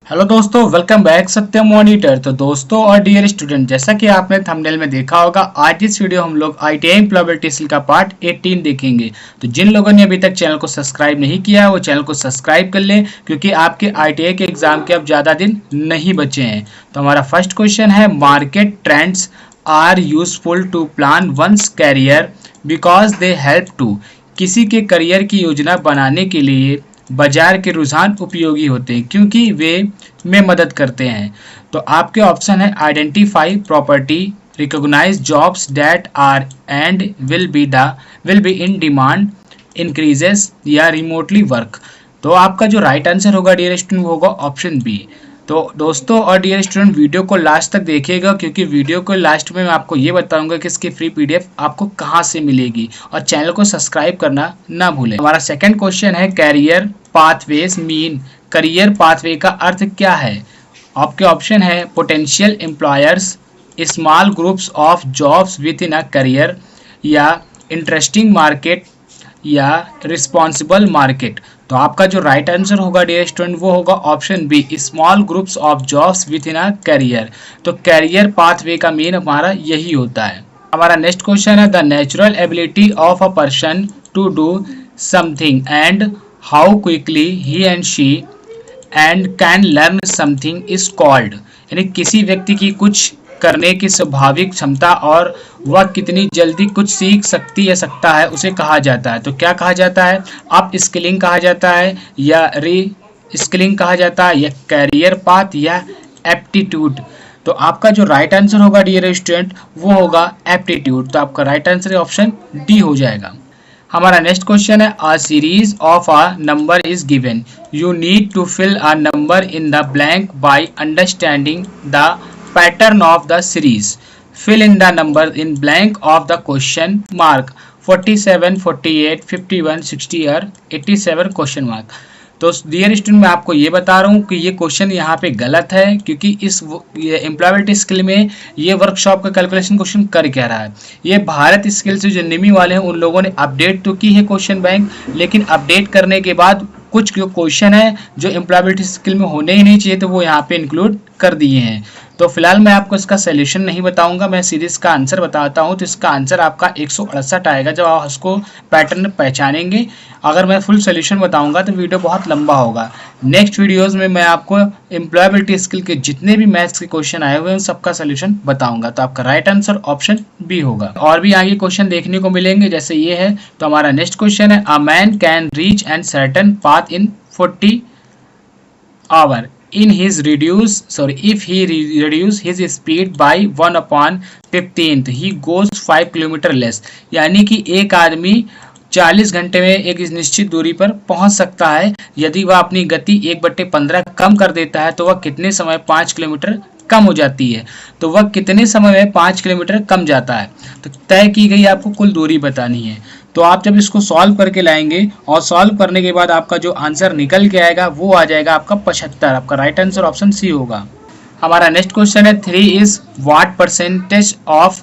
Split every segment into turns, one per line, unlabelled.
Hello दोस्तों, welcome back सत्यम monitor. तो दोस्तों और डियर स्टूडेंट, जैसा कि आपने थंबनेल में देखा होगा, आज इस वीडियो हम लोग ITI एम्प्लॉयबिलिटी स्किल का पार्ट 18 देखेंगे। तो जिन लोगों ने अभी तक चैनल को सब्सक्राइब नहीं किया है वो चैनल को सब्सक्राइब कर लें, क्योंकि आपके ITI के एग्जाम के अब ज़्यादा दिन नहीं बचे हैं। तो हमारा फर्स्ट क्वेश्चन है, market trends are useful to plan once career because they help to. किसी के करियर की योजना बनाने के लिए बाजार के रुझान उपयोगी होते हैं क्योंकि वे में मदद करते हैं। तो आपके ऑप्शन है, identify property, recognize jobs that are and will be in demand, increases या रिमोटली वर्क। तो आपका जो राइट आंसर होगा डियर स्टूडेंट वो होगा ऑप्शन बी। तो दोस्तों और डियर स्टूडेंट, वीडियो को लास्ट तक देखिएगा, क्योंकि वीडियो को लास्ट में मैं आपको ये बताऊंगा कि इसकी फ्री PDF आपको कहाँ से मिलेगी, और चैनल को सब्सक्राइब करना ना भूलें। हमारा सेकंड क्वेश्चन है, career pathways mean. Career pathway का अर्थ क्या है? आपके ऑप्शन है, potential employers, small groups of jobs within a career, या इंटरेस्टिंग मार्केट, या रिस्पॉन्सिबल मार्केट। तो आपका जो राइट आंसर होगा डियर स्टूडेंट वो होगा option B, small groups of jobs within a career. तो कैरियर पाथवे का मीन हमारा यही होता है। हमारा नेक्स्ट क्वेश्चन है, the natural ability of a person to do something and how quickly he and she and can learn something is called. यानी किसी व्यक्ति की कुछ करने की स्वाभाविक क्षमता और वह कितनी जल्दी कुछ सीख सकती या सकता है उसे कहा जाता है। तो क्या कहा जाता है? अप स्किलिंग कहा जाता है, या री स्किलिंग कहा जाता है, या कैरियर पाथ, या एप्टीट्यूड। तो आपका जो राइट आंसर होगा डियर स्टूडेंट वो होगा एप्टीट्यूड। तो आपका राइट आंसर ऑप्शन डी हो जाएगा। हमारा नेक्स्ट क्वेश्चन है, a series of a number is given, you need to fill a number in the blank by understanding the pattern of the series. Fill in the number in blank of the question mark 47, 48, 51, 60 और 87 question mark. तो dear student, मैं आपको ये बता रहा हूँ कि ये क्वेश्चन यहाँ पे गलत है, क्योंकि इस एम्प्लॉयबिलिटी स्किल में ये वर्कशॉप का कैलकुलेशन क्वेश्चन कर क्या रहा है। ये भारत स्किल से जो निमी वाले हैं उन लोगों ने अपडेट तो की है क्वेश्चन बैंक, लेकिन अपडेट करने के बाद कुछ जो क्वेश्चन है जो एम्प्लॉयबिलिटी स्किल में होने ही नहीं चाहिए तो वो यहाँ पे इंक्लूड कर दिए हैं। तो फिलहाल मैं आपको इसका सोल्यूशन नहीं बताऊंगा, मैं सीधे इसका आंसर बताता हूं। तो इसका आंसर आपका 168 आएगा जब आप उसको पैटर्न पहचानेंगे। अगर मैं फुल सोल्यूशन बताऊंगा तो वीडियो बहुत लंबा होगा। नेक्स्ट वीडियोस में मैं आपको एम्प्लॉयबिलिटी स्किल के जितने भी मैथ्स के क्वेश्चन आए हुए हैं उन सबका सोल्यूशन बताऊंगा। तो आपका राइट आंसर ऑप्शन बी होगा। और भी आगे क्वेश्चन देखने को मिलेंगे, जैसे ये है। तो हमारा नेक्स्ट क्वेश्चन है, a man can reach and certain path in 40 hour in his if he reduce his speed by 1/15 he goes 5 kilometre less. यानी कि एक आदमी 40 घंटे में एक निश्चित दूरी पर पहुंच सकता है। यदि वह अपनी गति 1/15 कम कर देता है तो वह कितने समय 5 किलोमीटर कम हो जाती है। तो वह कितने समय में 5 किलोमीटर कम जाता है। तो तय की गई आपको कुल दूरी बतानी है। तो आप जब इसको सॉल्व करके लाएंगे और सॉल्व करने के बाद आपका जो आंसर निकल के आएगा वो आ जाएगा आपका 75। आपका राइट आंसर ऑप्शन सी होगा। हमारा नेक्स्ट क्वेश्चन है, 3 इज व्हाट परसेंटेज ऑफ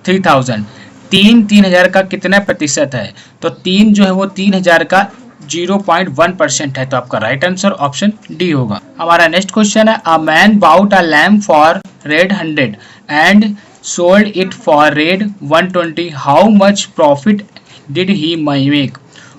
3000। 3000 का कितना प्रतिशत है? तो 3 जो है वो 3000 का 0.1% है। तो आपका राइट आंसर ऑप्शन डी होगा। हमारा नेक्स्ट क्वेश्चन है, a man bought a lamp for red 100 and sold it for red 120, how much profit did he make?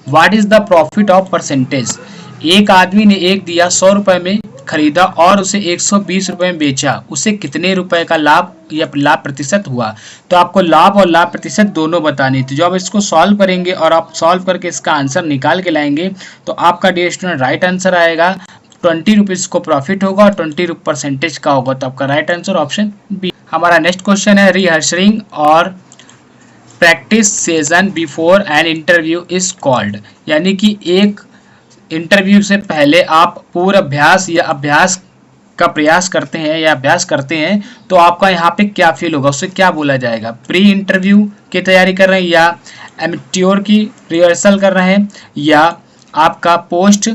What is the profit of percentage? एक आदमी ने एक दिया 100 रुपए में खरीदा और उसे 120 रुपए में बेचा, उसे कितने रुपए का लाभ या लाभ प्रतिशत हुआ? तो आपको लाभ और लाभ प्रतिशत दोनों बतानी। तो जब इसको सॉल्व करेंगे और आप सॉल्व करके इसका आंसर निकाल के लाएंगे तो आपका डियर स्टूडेंट राइट आंसर आएगा 20 रुपीज को प्रॉफिट होगा और 20 परसेंटेज का होगा। तो आपका राइट आंसर ऑप्शन बी। हमारा नेक्स्ट क्वेश्चन है, रिहर्सलिंग और practice session before an interview is called. यानी कि एक इंटरव्यू से पहले आप पूर्वाभ्यास या अभ्यास का प्रयास करते हैं या अभ्यास करते हैं तो आपका यहाँ पे क्या फील होगा, उससे क्या बोला जाएगा? प्री इंटरव्यू की तैयारी कर रहे हैं, या एमेच्योर की रिहर्सल कर रहे हैं, या आपका पोस्ट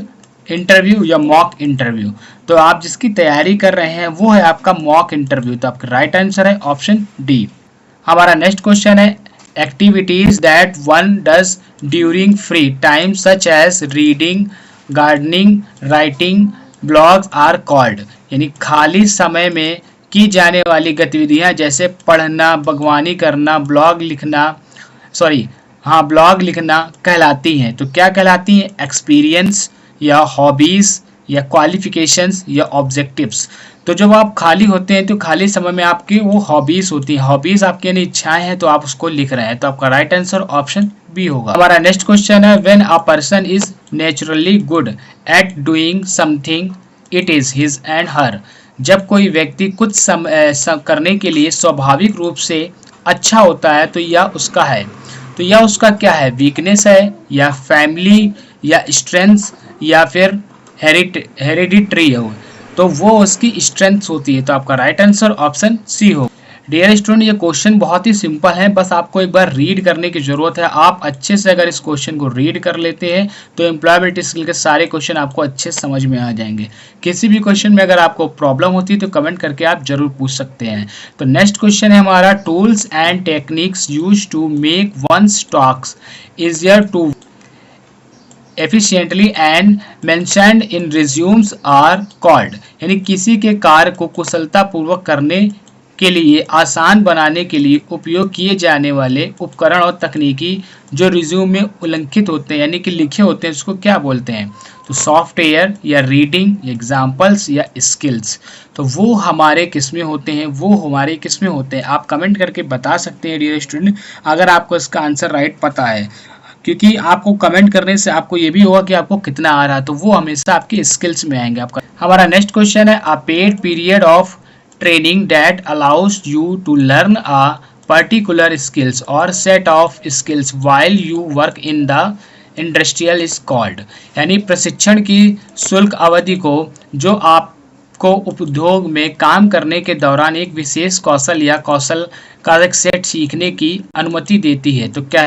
इंटरव्यू या मॉक इंटरव्यू? तो आप जिसकी तैयारी कर रहे हैं वो है आपका मॉक इंटरव्यू। तो आपका राइट आंसर है ऑप्शन डी। हमारा नेक्स्ट क्वेश्चन है, activities that one does during free time such as reading, gardening, writing, blogs are called, यानी खाली समय में की जाने वाली गतिविधियां जैसे पढ़ना, बागवानी करना, ब्लॉग लिखना, ब्लॉग लिखना कहलाती हैं। तो क्या कहलाती हैं? एक्सपीरियंस या हॉबीज या क्वालिफिकेशंस या ऑब्जेक्टिव्स। तो जब आप खाली होते हैं तो खाली समय में आपकी वो हॉबीज होती हैं, हॉबीज आपकी यानी इच्छाएं हैं, तो आप उसको लिख रहे हैं। तो आपका राइट आंसर ऑप्शन बी होगा। हमारा नेक्स्ट क्वेश्चन है, when a person is naturally good at doing something it is his and her. जब कोई व्यक्ति कुछ करने के लिए स्वाभाविक रूप से अच्छा होता है तो यह उसका है। तो यह उसका क्या है? वीकनेस है या फैमिली या स्ट्रेंथ या फिर हेरिडिटरी हो, तो वो उसकी स्ट्रेंथ होती है। तो आपका राइट आंसर ऑप्शन सी हो। डियर स्टूडेंट, ये क्वेश्चन बहुत ही सिंपल है, बस आपको एक बार रीड करने की जरूरत है। आप अच्छे से अगर इस क्वेश्चन को रीड कर लेते हैं तो एम्प्लॉयबिलिटी स्किल के सारे क्वेश्चन आपको अच्छे से समझ में आ जाएंगे। किसी भी क्वेश्चन में अगर आपको प्रॉब्लम होती है तो कमेंट करके आप जरूर पूछ सकते हैं। तो नेक्स्ट क्वेश्चन है हमारा, tools and techniques use to make once talks easier to efficiently and mentioned in resumes are called, यानी किसी के कार्य को कुशलता पूर्वक करने के लिए आसान बनाने के लिए उपयोग किए जाने वाले उपकरण और तकनीकी जो रिज्यूम में उल्लिखित होते हैं यानी कि लिखे होते हैं, उसको क्या बोलते हैं? तो सॉफ्टवेयर या रीडिंग, एग्जाम्पल्स या स्किल्स। तो वो हमारे किस्में होते हैं, वो हमारे किस्में होते हैं। आप कमेंट करके बता सकते हैं डियर स्टूडेंट अगर आपको इसका आंसर राइट पता है, क्योंकि आपको कमेंट करने से आपको ये भी होगा कि आपको कितना आ रहा है, तो वो हमेशा आपके स्किल्स में आएंगे आपका। हमारा नेक्स्ट क्वेश्चन है, a paid period of training that allows you to learn a particular skills और set of skills while you work in the industrial is called, यानी प्रशिक्षण की शुल्क अवधि को जो आपको उद्योग में काम करने के दौरान एक विशेष कौशल या कौशल का एक सेट सीखने की अनुमति देती है, तो क्या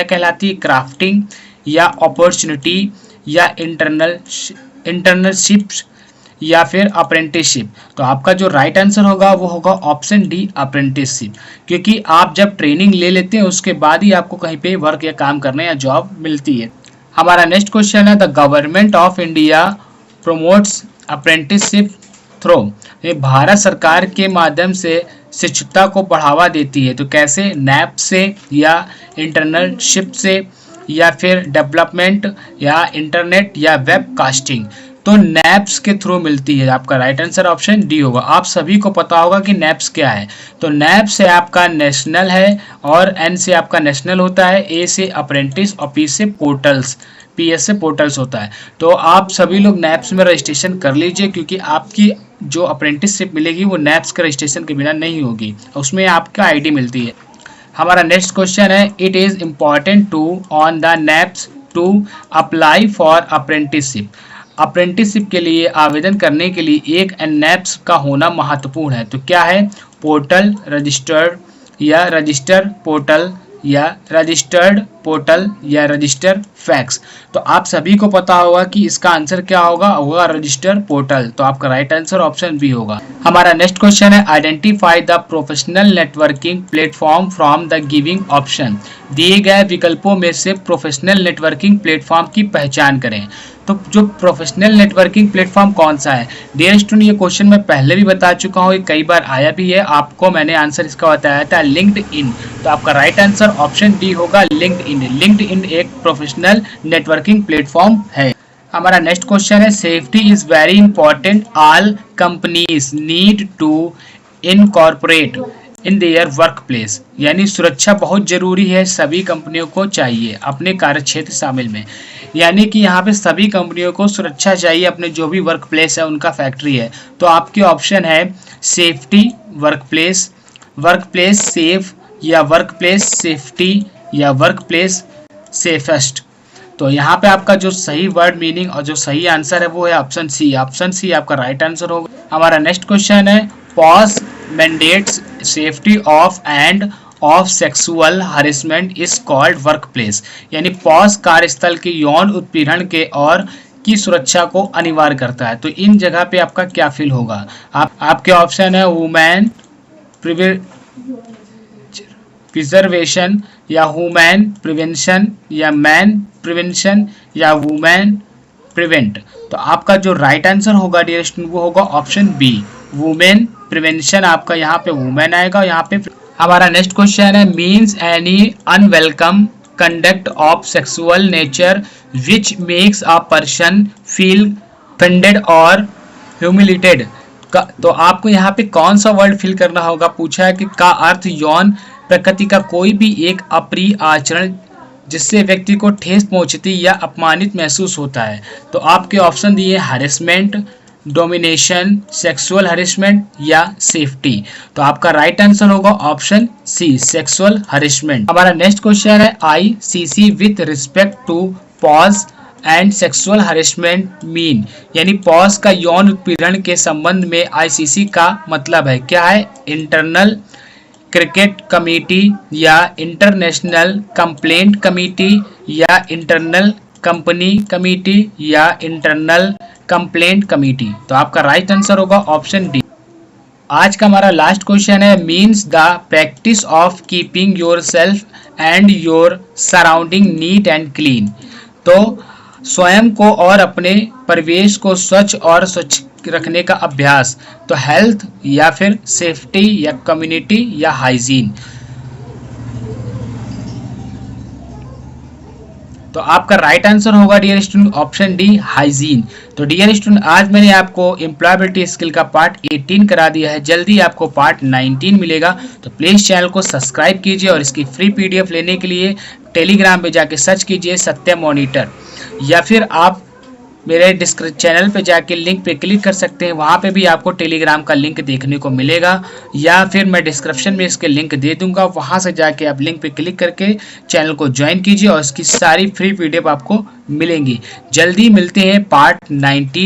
कहलाती है? क्राफ्टिंग या अपॉर्चुनिटी या इंटर्नशिप या फिर अप्रेंटिसशिप। तो आपका जो राइट आंसर होगा वो होगा ऑप्शन डी, अप्रेंटिसशिप, क्योंकि आप जब ट्रेनिंग ले लेते हैं उसके बाद ही आपको कहीं पे वर्क या काम करने या जॉब मिलती है। हमारा नेक्स्ट क्वेश्चन है, the government of India promotes apprenticeship through, Bharat सरकार के माध्यम से शिक्षुता को बढ़ावा देती है। तो कैसे? नैप से या इंटर्नशिप से या फिर डेवलपमेंट या इंटरनेट या वेब कास्टिंग। तो नैप्स के थ्रू मिलती है। आपका राइट आंसर ऑप्शन डी होगा। आप सभी को पता होगा कि नैप्स क्या है। तो नैप से आपका नेशनल है और एन से आपका नेशनल होता है, ए से अप्रेंटिस और पी से पोर्टल्स, पीएस से पोर्टल्स होता है। तो आप सभी लोग नैप्स में रजिस्ट्रेशन कर लीजिए, क्योंकि आपकी जो अप्रेंटिसशिप मिलेगी वो नैप्स के रजिस्ट्रेशन के बिना नहीं होगी, उसमें आपका आईडी मिलती है। हमारा नेक्स्ट क्वेश्चन है, it is important to on the naps to apply for apprenticeship. Apprenticeship के लिए आवेदन करने के लिए एक नैप्स का होना महत्वपूर्ण है। तो क्या है? पोर्टल रजिस्टर्ड या रजिस्टर पोर्टल या रजिस्टर्ड पोर्टल या रजिस्टर फैक्स। तो आप सभी को पता होगा कि इसका आंसर क्या होगा रजिस्टर पोर्टल। तो आपका राइट आंसर ऑप्शन बी होगा। हमारा नेक्स्ट क्वेश्चन है, identify the professional networking platform from the giving option. दिए गए विकल्पों में से प्रोफेशनल नेटवर्किंग प्लेटफॉर्म की पहचान करें। तो जो प्रोफेशनल नेटवर्किंग प्लेटफॉर्म कौन सा है? डियर स्टूडेंट, ये क्वेश्चन मैं पहले भी बता चुका हूँ, कई बार आया भी है, आपको मैंने आंसर इसका बताया था, लिंक्डइन। तो आपका राइट आंसर ऑप्शन डी होगा, लिंक्डइन। लिंक्डइन एक प्रोफेशनल नेटवर्किंग प्लेटफॉर्म है। हमारा नेक्स्ट क्वेश्चन है, safety is very important, all companies need to incorporate in their work place, यानी सुरक्षा बहुत जरूरी है, सभी कंपनियों को चाहिए अपने कार्यक्षेत्र शामिल में। यानी कि यहाँ पे सभी कंपनियों को सुरक्षा चाहिए अपने जो भी वर्क प्लेस है, उनका फैक्ट्री है। तो आपके ऑप्शन है सेफ्टी, वर्क प्लेस सेफ या वर्क प्लेस सेफ्टी या वर्क प्लेस सेफेस्ट। तो यहाँ पे आपका जो सही वर्ड मीनिंग और जो सही आंसर है वो है ऑप्शन सी। ऑप्शन सी आपका राइट आंसर होगा। हमारा नेक्स्ट क्वेश्चन है, pause mandates safety of end of sexual harassment is called work place, यानी पॉज कार्यस्थल के यौन उत्पीड़न के और की सुरक्षा को अनिवार्य करता है। तो इन जगह पे आपका क्या फील होगा? आपके ऑप्शन है वुमेन प्रिजर्वेशन या वुमेन प्रिवेंशन या मैन प्रिवेंशन या वुमेन प्रिवेंट। तो आपका जो राइट आंसर होगा डियर स्टूडेंट वो होगा ऑप्शन बी, वुमेन प्रिवेंशन। आपका यहाँ पे वुमेन आएगा। यहाँ पे हमारा नेक्स्ट क्वेश्चन है, means any unwelcome conduct of sexual nature which makes a person feel offended और ह्यूमिलेटेड। तो आपको यहाँ पे कौन सा वर्ड फिल करना होगा, पूछा है कि का अर्थ यौन प्रकृति का कोई भी एक अप्रिय आचरण जिससे व्यक्ति को ठेस पहुंचती या अपमानित महसूस होता है। तो आपके ऑप्शन दिए हैरेसमेंट, डोमिनेशन, सेक्सुअल हरेसमेंट या सेफ्टी। तो आपका राइट आंसर होगा ऑप्शन सी, सेक्सुअल हरेसमेंट। हमारा नेक्स्ट क्वेश्चन है, ICC with respect to pause and sexual harassment mean, यानी पॉज का यौन उत्पीड़न के संबंध में आईसीसी का मतलब है क्या है, इंटरनल क्रिकेट कमेटी या इंटरनेशनल कंप्लेंट कमेटी या इंटरनल कंपनी कमेटी या इंटरनल कंप्लेंट कमेटी। तो आपका राइट आंसर होगा ऑप्शन डी। आज का हमारा लास्ट क्वेश्चन है, means the practice of keeping your self and your surrounding neat and clean. तो स्वयं को और अपने परिवेश को स्वच्छ और स्वच्छ रखने का अभ्यास। तो हेल्थ या फिर सेफ्टी या कम्युनिटी या हाइजीन। तो आपका राइट आंसर होगा dear student option D, hygiene. तो डियर स्टूडेंट आज मैंने आपको एम्प्लॉयबिलिटी स्किल का पार्ट 18 करा दिया है, जल्दी आपको पार्ट 19 मिलेगा। तो प्लीज चैनल को सब्सक्राइब कीजिए और इसकी फ्री पीडीएफ लेने के लिए टेलीग्राम पे जाके सर्च कीजिए सत्य मॉनिटर, या फिर आप मेरे चैनल पे जाके लिंक पे क्लिक कर सकते हैं, वहाँ पे भी आपको टेलीग्राम का लिंक देखने को मिलेगा, या फिर मैं डिस्क्रिप्शन में इसके लिंक दे दूंगा, वहाँ से जाके आप लिंक पे क्लिक करके चैनल को ज्वाइन कीजिए और इसकी सारी फ्री पीडीएफ आपको मिलेंगी। जल्दी मिलते हैं पार्ट 19